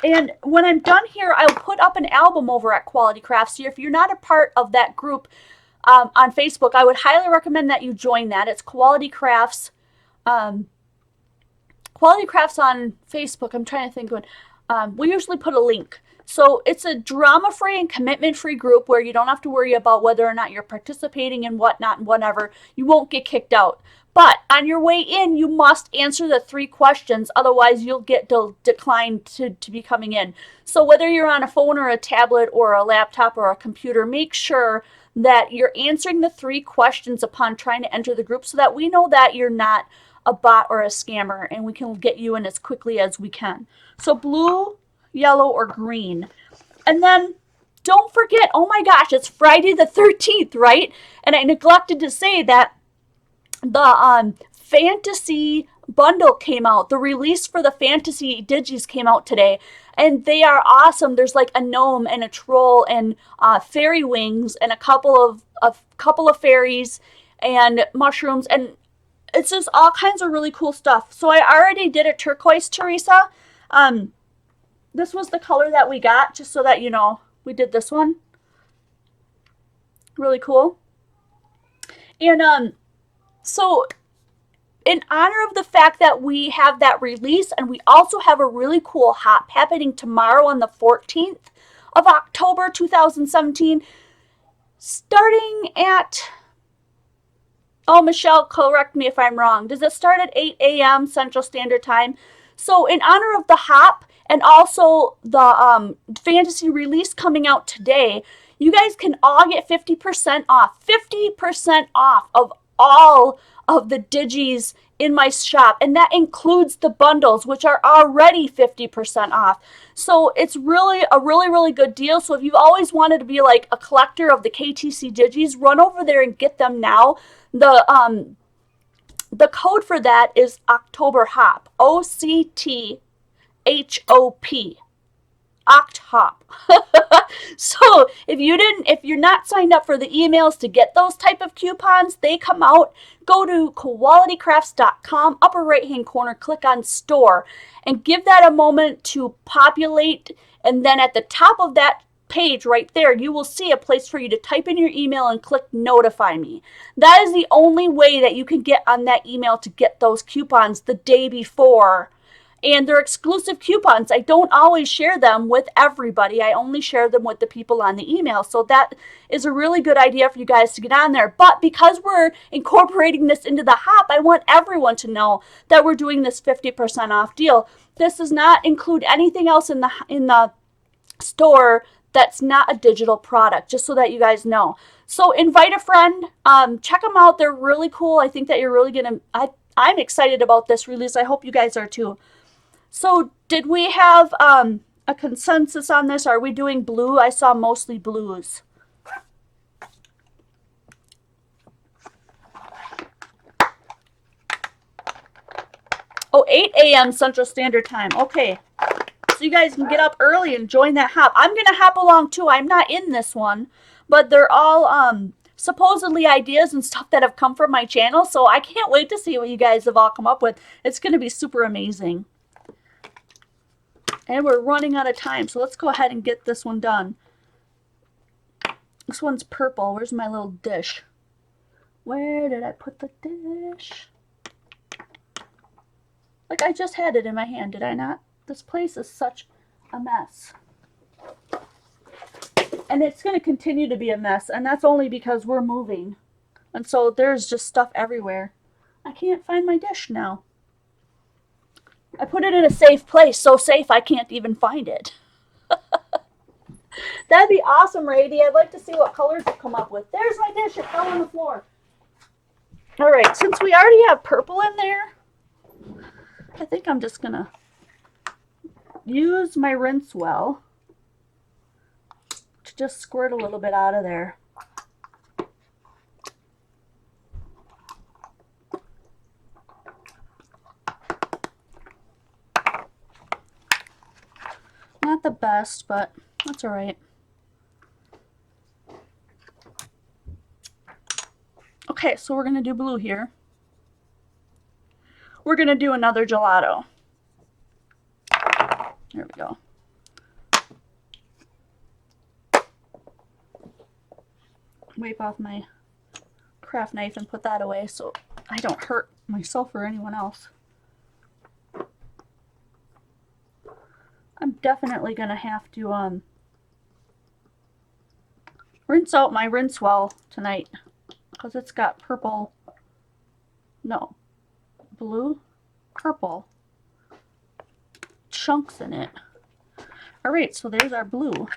And when I'm done here, I'll put up an album over at Quality Crafts. So if you're not a part of that group on Facebook, I would highly recommend that you join that. It's Quality Crafts. Quality Crafts on Facebook. I'm trying to think what. We usually put a link. So it's a drama-free and commitment-free group where you don't have to worry about whether or not you're participating in whatnot and whatever. You won't get kicked out. But on your way in, you must answer the 3 questions. Otherwise, you'll get declined to be coming in. So whether you're on a phone or a tablet or a laptop or a computer, make sure that you're answering the 3 questions upon trying to enter the group so that we know that you're not a bot or a scammer and we can get you in as quickly as we can. So blue, yellow, or green. And then don't forget, oh my gosh, it's Friday the 13th, right? And I neglected to say that the fantasy bundle came out. The release for the fantasy digis came out today, and they are awesome. There's like a gnome and a troll and fairy wings and a couple of fairies and mushrooms, and it's just all kinds of really cool stuff. So I already did a turquoise, Teresa. This was the color that we got, just so that you know. We did this one. Really cool. And so in honor of the fact that we have that release, and we also have a really cool hop happening tomorrow on the 14th of October 2017, starting at, oh, Michelle, correct me if I'm wrong. Does it start at 8 a.m. Central Standard Time? So in honor of the hop and also the fantasy release coming out today, you guys can all get 50% off. 50% off of all of the digis in my shop, and that includes the bundles, which are already 50% off. So it's really a really good deal. So if you've always wanted to be like a collector of the KTC digis, run over there and get them now. The code for that is October Hop. OCTHOP. Octhop. So if you're not signed up for the emails to get those type of coupons, they come out. Go to qualitycrafts.com, upper right hand corner, click on store, and give that a moment to populate. And then at the top of that page right there, you will see a place for you to type in your email and click notify me. That is the only way that you can get on that email to get those coupons the day before. And they're exclusive coupons. I don't always share them with everybody. I only share them with the people on the email. So that is a really good idea for you guys to get on there. But because we're incorporating this into the hop, I want everyone to know that we're doing this 50% off deal. This does not include anything else in the store that's not a digital product, just so that you guys know. So invite a friend. Check them out. They're really cool. I think that you're really going to... I'm excited about this release. I hope you guys are too. So did we have a consensus on this? Are we doing blue? I saw mostly blues. Oh, 8 a.m. Central Standard Time. Okay. So you guys can get up early and join that hop. I'm going to hop along too. I'm not in this one, but they're all supposedly ideas and stuff that have come from my channel. So I can't wait to see what you guys have all come up with. It's going to be super amazing. And we're running out of time, so let's go ahead and get this one done. This one's purple. Where's my little dish? Where did I put the dish? Like, I just had it in my hand, did I not? This place is such a mess. And it's going to continue to be a mess, and that's only because we're moving. And so there's just stuff everywhere. I can't find my dish now. I put it in a safe place, so safe I can't even find it. That'd be awesome, Rady. I'd like to see what colors you come up with. There's my dish. It fell on the floor. All right, since we already have purple in there, I think I'm just going to use my rinse well to just squirt a little bit out of there. Not the best, but that's all right. Okay, so we're going to do blue here. We're going to do another gelato. There we go. wipe off my craft knife and put that away so I don't hurt myself or anyone else. I'm definitely gonna have to rinse out my rinse well tonight because it's got purple, no, blue, purple chunks in it. Alright, so there's our blue.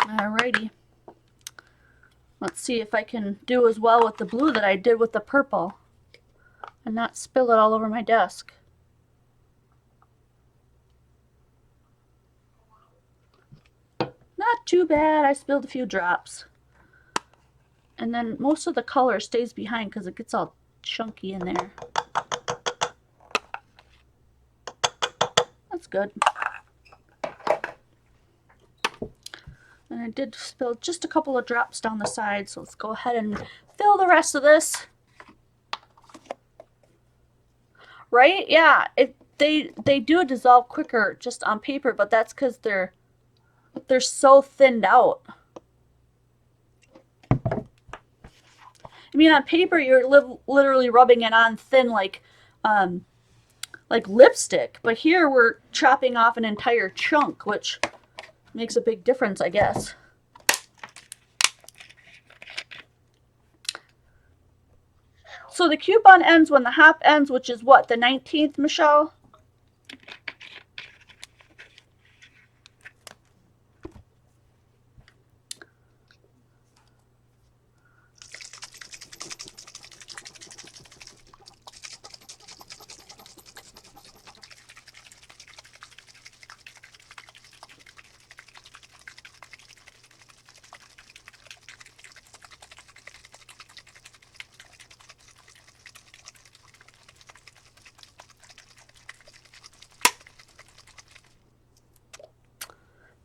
Alrighty. Let's see if I can do as well with the blue that I did with the purple and not spill it all over my desk. Not too bad. I spilled a few drops. And then most of the color stays behind because it gets all chunky in there. That's good. And I did spill just a couple of drops down the side, so let's go ahead and fill the rest of this. Right? Yeah, they do dissolve quicker just on paper, but that's because they're so thinned out. I mean, on paper you're literally rubbing it on thin like lipstick, but here we're chopping off an entire chunk, which makes a big difference, I guess. So the coupon ends when the hop ends, which is what, the 19th, Michelle?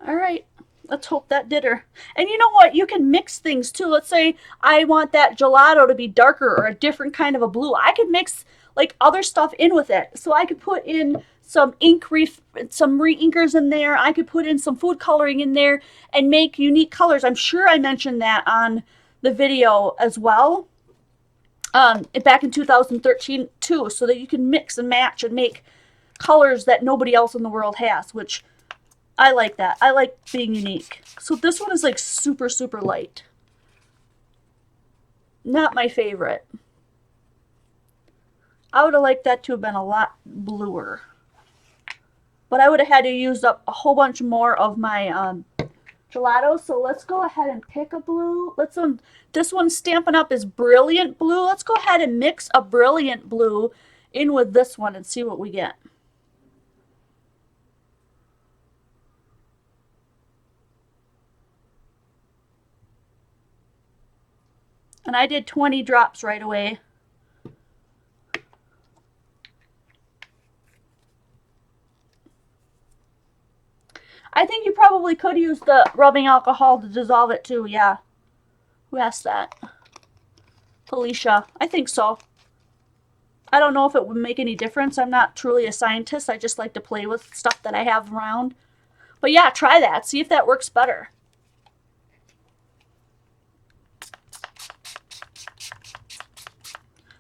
All right, let's hope that did her. And you know what? You can mix things too. Let's say I want that gelato to be darker or a different kind of a blue. I could mix like other stuff in with it. So I could put in some some re-inkers in there. I could put in some food coloring in there and make unique colors. I'm sure I mentioned that on the video as well. Back in 2013 too, so that you can mix and match and make colors that nobody else in the world has, which I like that. I like being unique. So this one is like super, super light. Not my favorite. I would have liked that to have been a lot bluer. But I would have had to use up a whole bunch more of my gelato. So let's go ahead and pick a blue. This one's Stampin' Up! Is Brilliant Blue. Let's go ahead and mix a Brilliant Blue in with this one and see what we get. And I did 20 drops right away. I think you probably could use the rubbing alcohol to dissolve it too, yeah. Who asked that? Felicia. I think so. I don't know if it would make any difference. I'm not truly a scientist. I just like to play with stuff that I have around. But yeah, try that. See if that works better.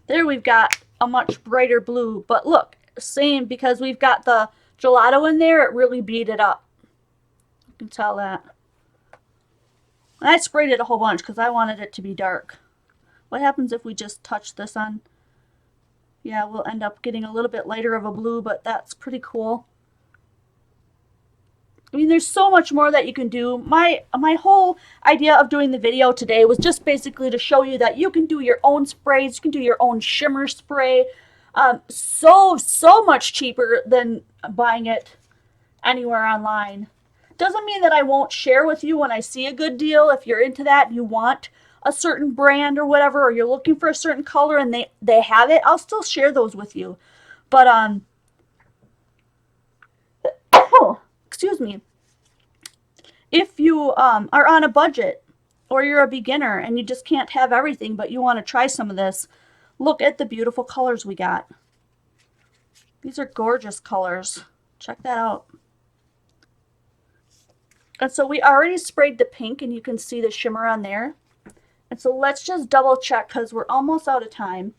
There we've got a much brighter blue. But look, same, because we've got the gelato in there, it really beat it up. You can tell that. And I sprayed it a whole bunch because I wanted it to be dark. What happens if we just touch this on? Yeah, we'll end up getting a little bit lighter of a blue, but that's pretty cool. I mean, there's so much more that you can do. My whole idea of doing the video today was just basically to show you that you can do your own sprays. You can do your own shimmer spray. So much cheaper than buying it anywhere online. Doesn't mean that I won't share with you when I see a good deal. If you're into that and you want a certain brand or whatever, or you're looking for a certain color and they have it, I'll still share those with you. But excuse me. If you are on a budget or you're a beginner and you just can't have everything, but you want to try some of this, look at the beautiful colors we got. These are gorgeous colors. Check that out. And so we already sprayed the pink and you can see the shimmer on there. And so let's just double check because we're almost out of time.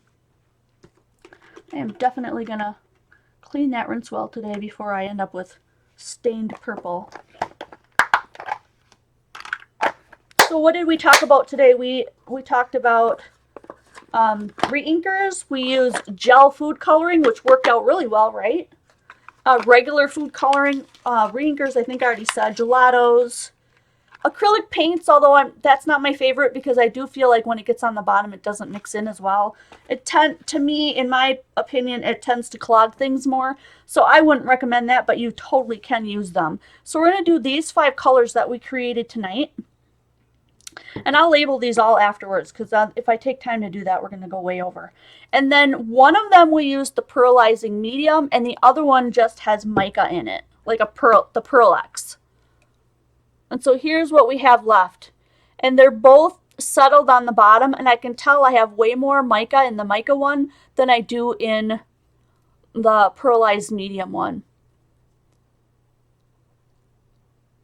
I am definitely going to clean that rinse well today before I end up with stained purple. So what did we talk about today? We talked about re-inkers. We used gel food coloring, which worked out really well, right? Regular food coloring, re-inkers, I think I already said, gelatos. Acrylic paints, although that's not my favorite because I do feel like when it gets on the bottom, it doesn't mix in as well. To me, in my opinion, it tends to clog things more. So I wouldn't recommend that, but you totally can use them. So we're going to do these 5 colors that we created tonight. And I'll label these all afterwards because if I take time to do that, we're going to go way over. And then one of them we used the pearlizing medium and the other one just has mica in it, like the Pearl X. And so here's what we have left. And they're both settled on the bottom, and I can tell I have way more mica in the mica one than I do in the pearlized medium one.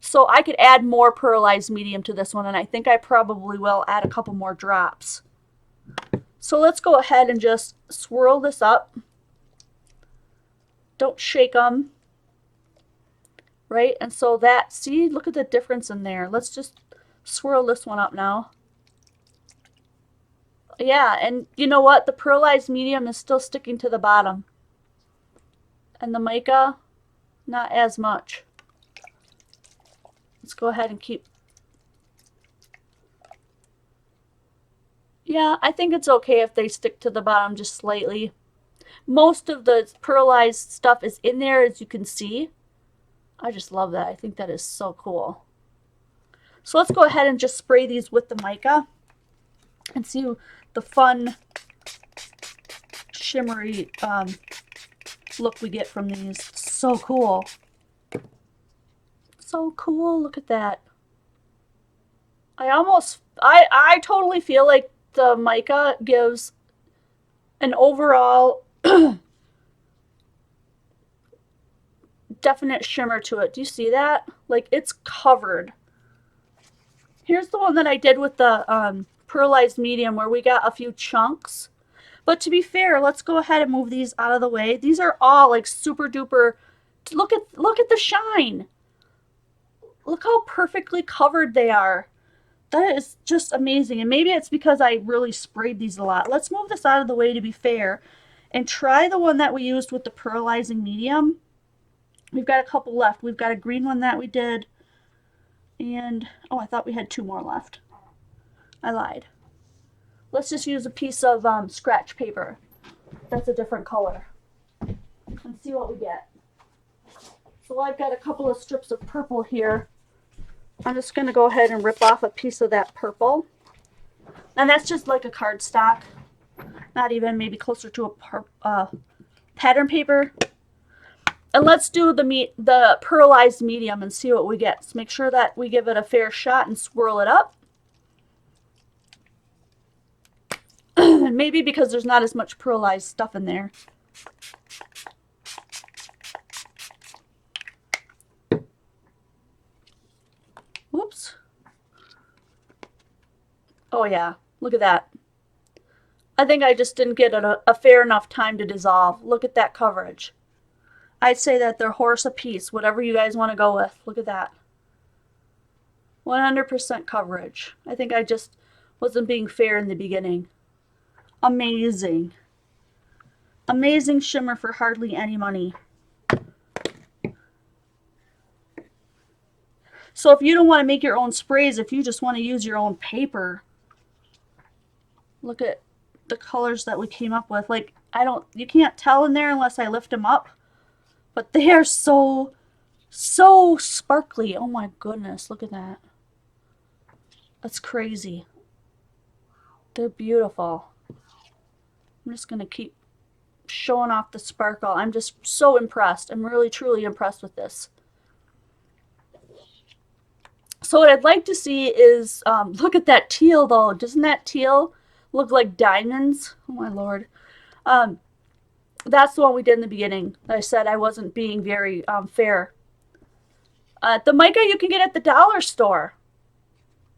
So I could add more pearlized medium to this one, and I think I probably will add a couple more drops. So let's go ahead and just swirl this up. Don't shake them. Right? And so that, see, look at the difference in there. Let's just swirl this one up now. Yeah, and you know what? The pearlized medium is still sticking to the bottom. And the mica, not as much. Let's go ahead and keep. Yeah, I think it's okay if they stick to the bottom just slightly. Most of the pearlized stuff is in there, as you can see. I just love that. I think that is so cool. So let's go ahead and just spray these with the mica and see the fun shimmery look we get from these. So cool. So cool. Look at that. I totally feel like the mica gives an overall definite shimmer to it. Do you see that? Like, it's covered. Here's the one that I did with the pearlized medium where we got a few chunks. But to be fair, let's go ahead and move these out of the way. These are all like super duper. Look at the shine. Look how perfectly covered they are. That is just amazing. And maybe it's because I really sprayed these a lot. Let's move this out of the way to be fair and try the one that we used with the pearlizing medium. We've got a couple left. We've got a green one that we did. And, oh, I thought we had 2 more left. I lied. Let's just use a piece of scratch paper that's a different color and see what we get. So I've got a couple of strips of purple here. I'm just going to go ahead and rip off a piece of that purple. And that's just like a cardstock. Not even, maybe closer to a pattern paper. And let's do the pearlized medium and see what we get. So make sure that we give it a fair shot and swirl it up. And maybe because there's not as much pearlized stuff in there. Whoops. Oh yeah, look at that. I think I just didn't get a fair enough time to dissolve. Look at that coverage. I'd say that they're horse apiece, whatever you guys want to go with. Look at that. 100% coverage. I think I just wasn't being fair in the beginning. Amazing. Amazing shimmer for hardly any money. So if you don't want to make your own sprays, if you just want to use your own paper, look at the colors that we came up with. Like, you can't tell in there unless I lift them up, but they are so sparkly. Oh my goodness, look at that. That's crazy. They're beautiful. I'm just going to keep showing off the sparkle. I'm just so impressed. I'm really, truly impressed with this. So what I'd like to see is, look at that teal though. Doesn't that teal look like diamonds? Oh my lord. That's the one we did in the beginning. I said I wasn't being very fair. The mica you can get at the dollar store.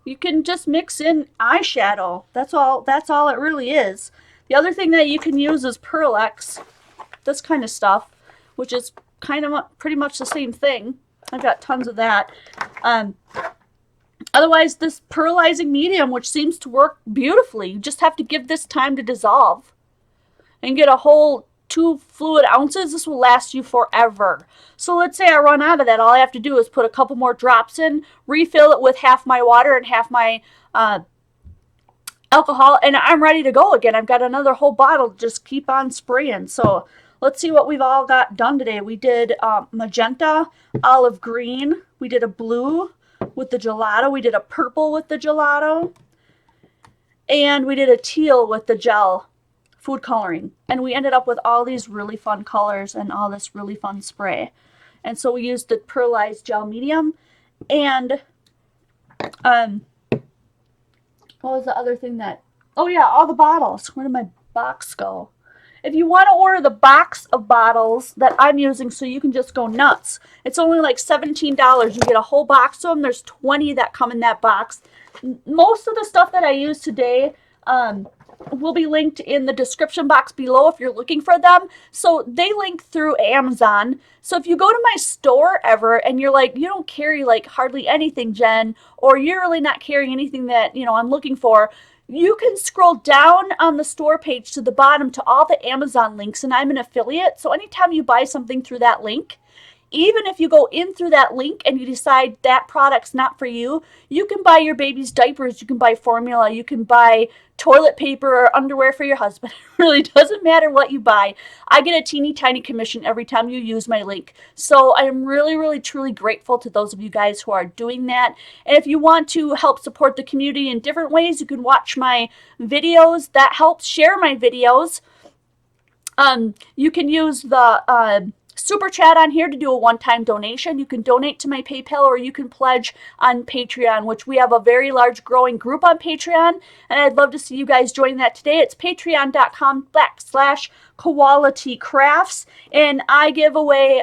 You can just mix in eyeshadow. That's all it really is. The other thing that you can use is Pearl-Ex, this kind of stuff, which is kind of pretty much the same thing. I've got tons of that. Otherwise, this pearlizing medium, which seems to work beautifully, you just have to give this time to dissolve. And get a whole 2 fluid ounces. This will last you forever. So let's say I run out of that. All I have to do is put a couple more drops in, refill it with half my water and half my alcohol, and I'm ready to go again. I've got another whole bottle to just keep on spraying. So let's see what we've all got done today. We did magenta, olive green. We did a blue with the gelato. We did a purple with the gelato. And we did a teal with the gel food coloring. And we ended up with all these really fun colors and all this really fun spray. And so we used the pearlized gel medium. And what was the other thing that... Oh yeah, all the bottles. Where did my box go? If you want to order the box of bottles that I'm using so you can just go nuts, it's only like $17. You get a whole box of them. There's 20 that come in that box. Most of the stuff that I use today will be linked in the description box below if you're looking for them. So they link through Amazon. So if you go to my store ever and you're like, you don't carry like hardly anything, Jen, or you're really not carrying anything that, you know, I'm looking for, you can scroll down on the store page to the bottom to all the Amazon links, and I'm an affiliate. So anytime you buy something through that link, even if you go in through that link and you decide that product's not for you, you can buy your baby's diapers, you can buy formula, you can buy toilet paper or underwear for your husband. It really doesn't matter what you buy. I get a teeny tiny commission every time you use my link. So I am really, really, truly grateful to those of you guys who are doing that. And if you want to help support the community in different ways, you can watch my videos. That helps. Share my videos. You can use the Super Chat on here to do a one-time donation. You can donate to my PayPal, or you can pledge on Patreon, which we have a very large growing group on Patreon, and I'd love to see you guys join that today. It's patreon.com/Koality Crafts, and I give away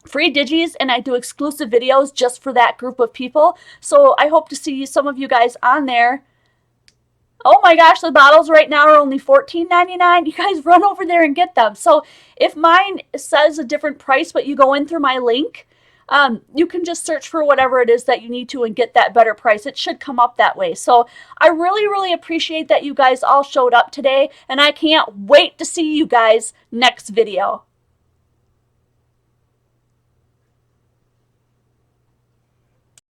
free digis, and I do exclusive videos just for that group of people. So I hope to see some of you guys on there. Oh my gosh, the bottles right now are only $14.99. You guys run over there and get them. So if mine says a different price, but you go in through my link, you can just search for whatever it is that you need to and get that better price. It should come up that way. So I really, really appreciate that you guys all showed up today, and I can't wait to see you guys next video.